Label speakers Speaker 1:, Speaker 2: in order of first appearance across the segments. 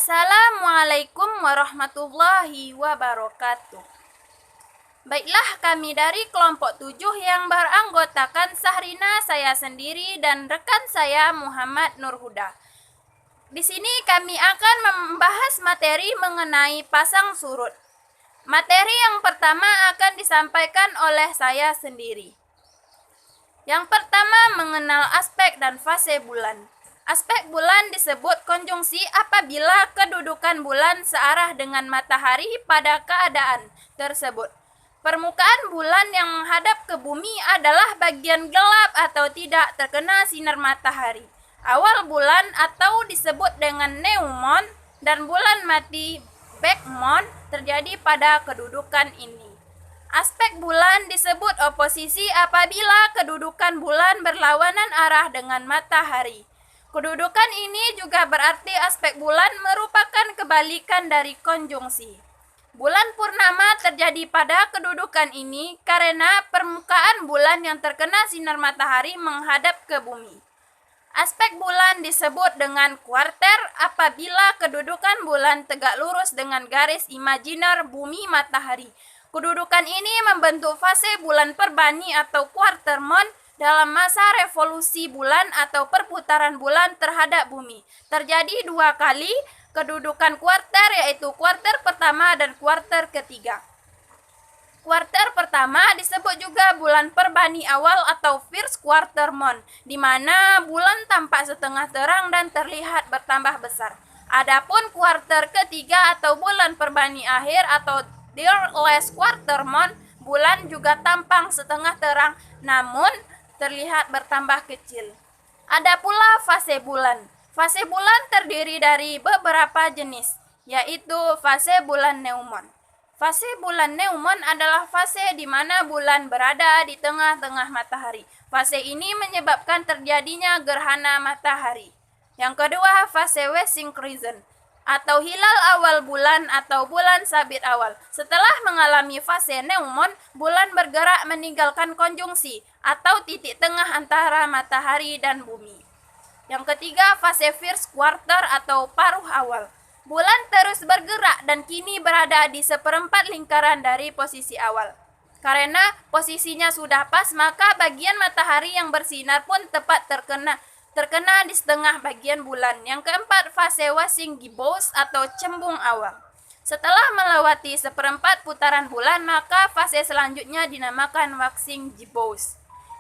Speaker 1: Assalamualaikum warahmatullahi wabarakatuh. Baiklah, kami dari kelompok 7 yang beranggotakan Sahrina, saya sendiri, dan rekan saya Muhammad Nurhuda. Di sini kami akan membahas materi mengenai pasang surut. Materi yang pertama akan disampaikan oleh saya sendiri. Yang pertama, mengenal aspek dan fase bulan. Aspek bulan disebut konjungsi apabila kedudukan bulan searah dengan matahari pada keadaan tersebut. Permukaan bulan yang menghadap ke bumi adalah bagian gelap atau tidak terkena sinar matahari. Awal bulan atau disebut dengan neumon dan bulan mati backmon terjadi pada kedudukan ini. Aspek bulan disebut oposisi apabila kedudukan bulan berlawanan arah dengan matahari. Kedudukan ini juga berarti aspek bulan merupakan kebalikan dari konjungsi. Bulan purnama terjadi pada kedudukan ini karena permukaan bulan yang terkena sinar matahari menghadap ke bumi. Aspek bulan disebut dengan kuarter apabila kedudukan bulan tegak lurus dengan garis imajiner bumi matahari. Kedudukan ini membentuk fase bulan perbani atau quartermon dalam masa revolusi bulan atau perputaran bulan terhadap bumi. Terjadi 2 kali kedudukan kuarter, yaitu kuarter pertama dan kuarter ketiga. Kuarter pertama disebut juga bulan perbani awal atau first quartermon, di mana bulan tampak setengah terang dan terlihat bertambah besar. Adapun kuarter ketiga atau bulan perbani akhir atau their last quartermon, bulan juga tampak setengah terang namun terlihat bertambah kecil. Ada pula fase bulan. Fase bulan terdiri dari beberapa jenis, yaitu fase bulan neumon. Fase bulan neumon adalah fase di mana bulan berada di tengah-tengah matahari. Fase ini menyebabkan terjadinya gerhana matahari. Yang kedua, fase waxing crescent atau hilal awal bulan atau bulan sabit awal. Setelah mengalami fase neumon, bulan bergerak meninggalkan konjungsi atau titik tengah antara matahari dan bumi. Yang ketiga, fase first quarter atau paruh awal. Bulan terus bergerak dan kini berada di seperempat lingkaran dari posisi awal. Karena posisinya sudah pas, maka bagian matahari yang bersinar pun tepat terkena di setengah bagian bulan. Yang keempat, fase waxing gibbous atau cembung awal. Setelah melewati seperempat putaran bulan, maka fase selanjutnya dinamakan waxing gibbous.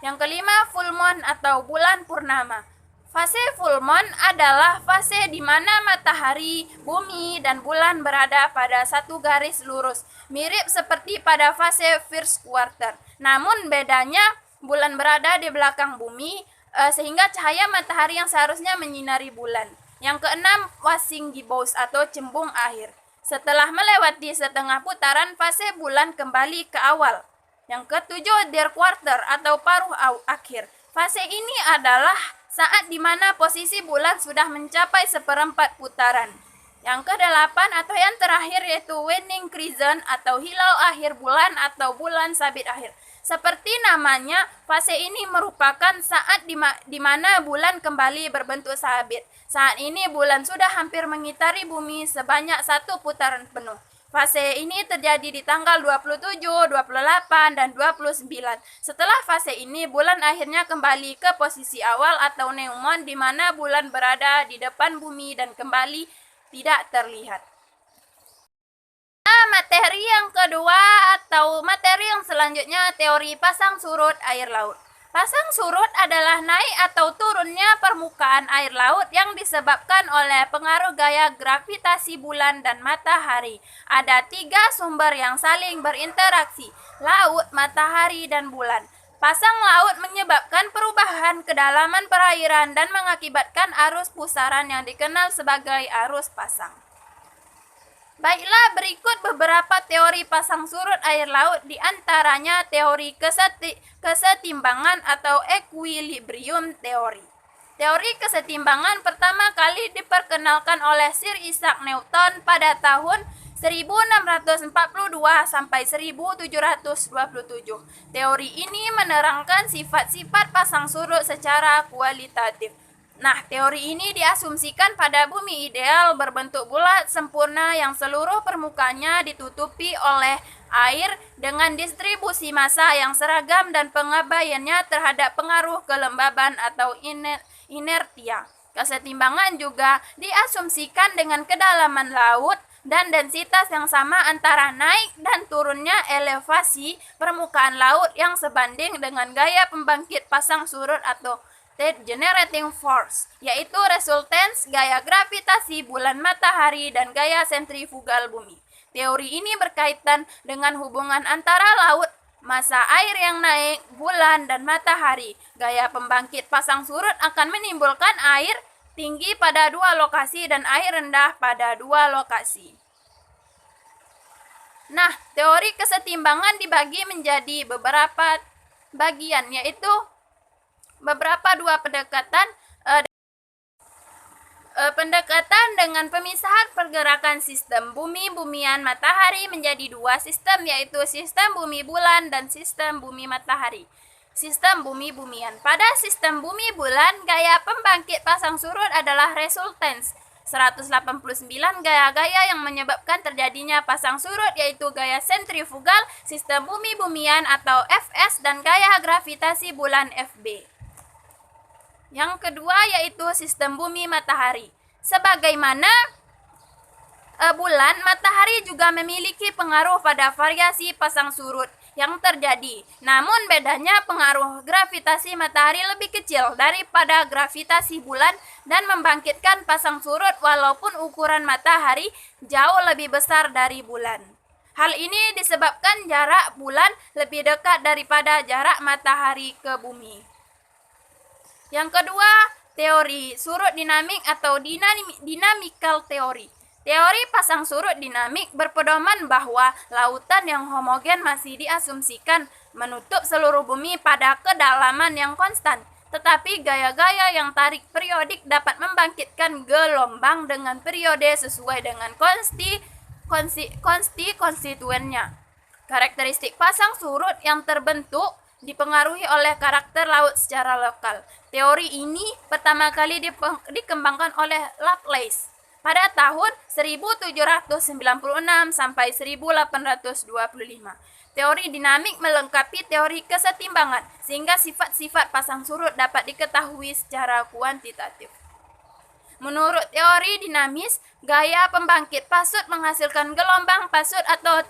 Speaker 1: Yang kelima, full moon atau bulan purnama. Fase full moon adalah fase di mana matahari, bumi, dan bulan berada pada satu garis lurus, mirip seperti pada fase first quarter. Namun bedanya, bulan berada di belakang bumi, sehingga cahaya matahari yang seharusnya menyinari bulan. Yang keenam, waxing gibbous atau cembung akhir. Setelah melewati setengah putaran, fase bulan kembali ke awal. Yang ketujuh, their quarter atau paruh akhir. Fase ini adalah saat di mana posisi bulan sudah mencapai seperempat putaran. Yang kedelapan atau yang terakhir yaitu waning crescent atau hilal akhir bulan atau bulan sabit akhir. Seperti namanya, fase ini merupakan saat di mana bulan kembali berbentuk sabit. Saat ini bulan sudah hampir mengitari bumi sebanyak 1 putaran penuh. Fase ini terjadi di tanggal 27, 28, dan 29. Setelah fase ini, bulan akhirnya kembali ke posisi awal atau neumon di mana bulan berada di depan bumi dan kembali tidak terlihat. Materi yang kedua atau materi yang selanjutnya, teori pasang surut air laut. Pasang surut adalah naik atau turunnya permukaan air laut yang disebabkan oleh pengaruh gaya gravitasi bulan dan matahari. Ada 3 sumber yang saling berinteraksi, laut, matahari, dan bulan. Pasang laut menyebabkan perubahan kedalaman perairan dan mengakibatkan arus pusaran yang dikenal sebagai arus pasang. Baiklah, berikut beberapa teori pasang surut air laut, di antaranya teori kesetimbangan atau equilibrium theory. Teori kesetimbangan pertama kali diperkenalkan oleh Sir Isaac Newton pada tahun 1642 sampai 1727. Teori ini menerangkan sifat-sifat pasang surut secara kualitatif. Nah, teori ini diasumsikan pada bumi ideal berbentuk bulat sempurna yang seluruh permukaannya ditutupi oleh air dengan distribusi massa yang seragam dan pengabaiannya terhadap pengaruh kelembaban atau inertia. Kesetimbangan juga diasumsikan dengan kedalaman laut dan densitas yang sama antara naik dan turunnya elevasi permukaan laut yang sebanding dengan gaya pembangkit pasang surut atau generating force, yaitu resultans gaya gravitasi bulan matahari dan gaya sentrifugal bumi. Teori ini berkaitan dengan hubungan antara laut, massa air yang naik, bulan, dan matahari. Gaya pembangkit pasang surut akan menimbulkan air tinggi pada dua lokasi dan air rendah pada dua lokasi. Nah, teori kesetimbangan dibagi menjadi beberapa bagian, yaitu beberapa dua pendekatan pendekatan dengan pemisahan pergerakan sistem bumi-bumian matahari menjadi dua sistem, yaitu sistem bumi bulan dan sistem bumi matahari. Sistem bumi-bumian. Pada sistem bumi bulan, gaya pembangkit pasang surut adalah resultans 189 gaya-gaya yang menyebabkan terjadinya pasang surut, yaitu gaya sentrifugal, sistem bumi-bumian atau Fs, dan gaya gravitasi bulan Fb. Yang kedua yaitu sistem bumi matahari. Sebagaimana bulan, matahari juga memiliki pengaruh pada variasi pasang surut yang terjadi. Namun bedanya pengaruh gravitasi matahari lebih kecil daripada gravitasi bulan dan membangkitkan pasang surut walaupun ukuran matahari jauh lebih besar dari bulan. Hal ini disebabkan jarak bulan lebih dekat daripada jarak matahari ke bumi. Yang kedua, teori surut dinamik atau dynamical theory. Teori pasang surut dinamik berpedoman bahwa lautan yang homogen masih diasumsikan menutup seluruh bumi pada kedalaman yang konstan, tetapi gaya-gaya yang tarik periodik dapat membangkitkan gelombang dengan periode sesuai dengan konstituennya. Karakteristik pasang surut yang terbentuk dipengaruhi oleh karakter laut secara lokal. Teori ini pertama kali dikembangkan oleh Laplace pada tahun 1796 sampai 1825. Teori dinamik melengkapi teori kesetimbangan sehingga sifat-sifat pasang surut dapat diketahui secara kuantitatif. Menurut teori dinamis, gaya pembangkit pasut menghasilkan gelombang pasut atau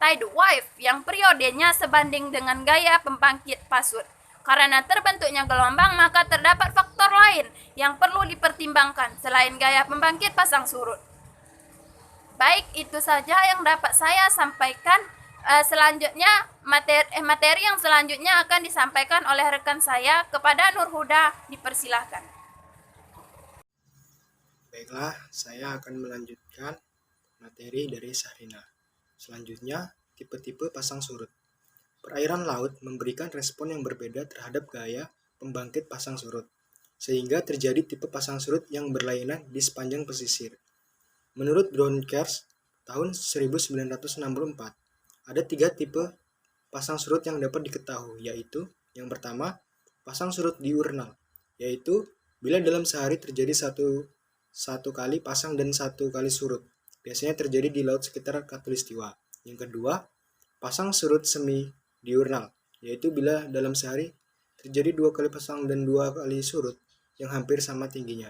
Speaker 1: tide wave yang periodenya sebanding dengan gaya pembangkit pasut. Karena terbentuknya gelombang, maka terdapat faktor lain yang perlu dipertimbangkan selain gaya pembangkit pasang surut. Baik, itu saja yang dapat saya sampaikan. Selanjutnya, materi yang selanjutnya akan disampaikan oleh rekan saya. Kepada Nur Huda, dipersilahkan.
Speaker 2: Baiklah, saya akan melanjutkan materi dari Sahrina. Selanjutnya, tipe-tipe pasang surut. Perairan laut memberikan respon yang berbeda terhadap gaya pembangkit pasang surut, sehingga terjadi tipe pasang surut yang berlainan di sepanjang pesisir. Menurut Dronkers, tahun 1964, ada 3 tipe pasang surut yang dapat diketahui, yaitu yang pertama, pasang surut diurnal, yaitu bila dalam sehari terjadi satu kali pasang dan 1 kali surut. Biasanya terjadi di laut sekitar Khatulistiwa. Yang kedua, pasang surut semi diurnal, yaitu bila dalam sehari terjadi 2 kali pasang dan 2 kali surut yang hampir sama tingginya.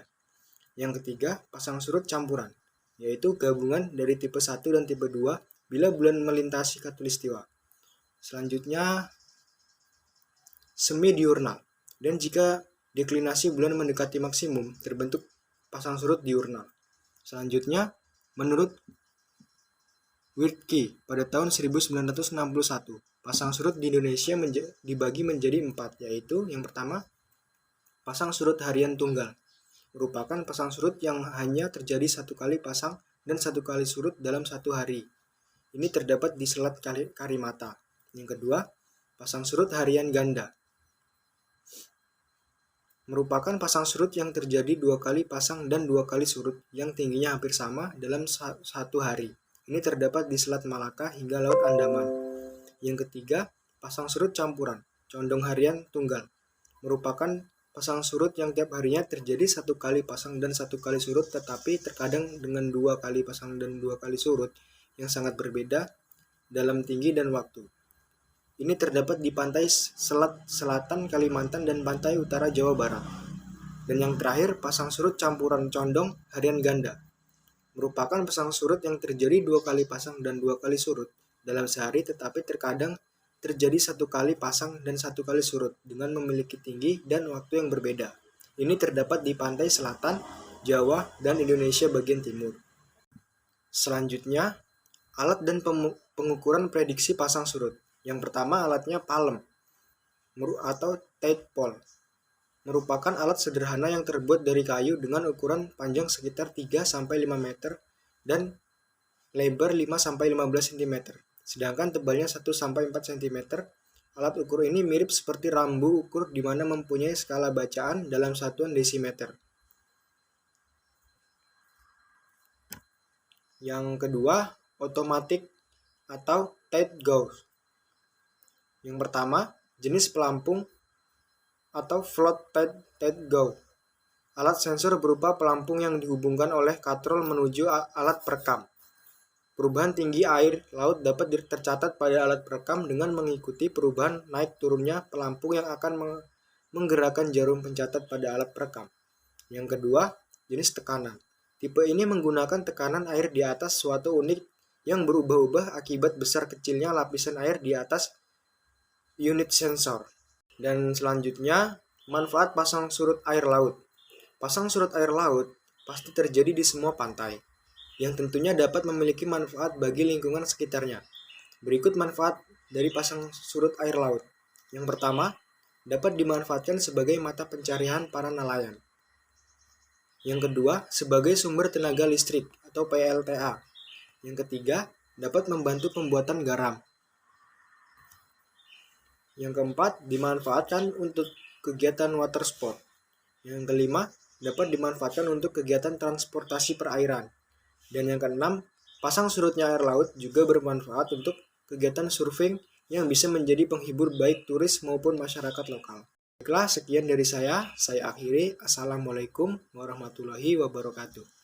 Speaker 2: Yang ketiga, pasang surut campuran, yaitu gabungan dari tipe 1 dan tipe 2 bila bulan melintasi Khatulistiwa. Selanjutnya, semi diurnal, dan jika deklinasi bulan mendekati maksimum, terbentuk pasang surut diurnal. Selanjutnya, menurut Wirtke pada tahun 1961, pasang surut di Indonesia dibagi menjadi 4, yaitu yang pertama, pasang surut harian tunggal, merupakan pasang surut yang hanya terjadi 1 kali pasang dan 1 kali surut dalam 1 hari. Ini terdapat di Selat Karimata. Yang kedua, pasang surut harian ganda, merupakan pasang surut yang terjadi 2 kali pasang dan 2 kali surut yang tingginya hampir sama dalam 1 hari. Ini terdapat di Selat Malaka hingga Laut Andaman. Yang ketiga, pasang surut campuran, condong harian tunggal, merupakan pasang surut yang tiap harinya terjadi 1 kali pasang dan 1 kali surut, tetapi terkadang dengan 2 kali pasang dan 2 kali surut yang sangat berbeda dalam tinggi dan waktu. Ini terdapat di pantai selatan Kalimantan dan pantai utara Jawa Barat. Dan yang terakhir, pasang surut campuran condong harian ganda. Merupakan pasang surut yang terjadi 2 kali pasang dan 2 kali surut dalam sehari, tetapi terkadang terjadi 1 kali pasang dan 1 kali surut dengan memiliki tinggi dan waktu yang berbeda. Ini terdapat di pantai selatan, Jawa, dan Indonesia bagian timur. Selanjutnya, alat dan pengukuran prediksi pasang surut. Yang pertama, alatnya palem atau tide pole. Merupakan alat sederhana yang terbuat dari kayu dengan ukuran panjang sekitar 3-5 meter dan lebar 5-15 cm. Sedangkan tebalnya 1-4 cm. Alat ukur ini mirip seperti rambu ukur di mana mempunyai skala bacaan dalam satuan desimeter. Yang kedua, automatic atau tide gauge. Yang pertama, jenis pelampung atau float tide gauge. Alat sensor berupa pelampung yang dihubungkan oleh katrol menuju alat perekam. Perubahan tinggi air laut dapat tercatat pada alat perekam dengan mengikuti perubahan naik turunnya pelampung yang akan menggerakkan jarum pencatat pada alat perekam. Yang kedua, jenis tekanan. Tipe ini menggunakan tekanan air di atas suatu unit yang berubah-ubah akibat besar kecilnya lapisan air di atas unit sensor. Dan selanjutnya, manfaat pasang surut air laut. Pasang surut air laut pasti terjadi di semua pantai, yang tentunya dapat memiliki manfaat bagi lingkungan sekitarnya. Berikut manfaat dari pasang surut air laut. Yang pertama, dapat dimanfaatkan sebagai mata pencarian para nelayan. Yang kedua, sebagai sumber tenaga listrik atau PLTA. Yang ketiga, dapat membantu pembuatan garam. Yang keempat, dimanfaatkan untuk kegiatan water sport. Yang kelima, dapat dimanfaatkan untuk kegiatan transportasi perairan. Dan yang keenam, pasang surutnya air laut juga bermanfaat untuk kegiatan surfing yang bisa menjadi penghibur baik turis maupun masyarakat lokal. Baiklah, sekian dari saya akhiri. Assalamualaikum warahmatullahi wabarakatuh.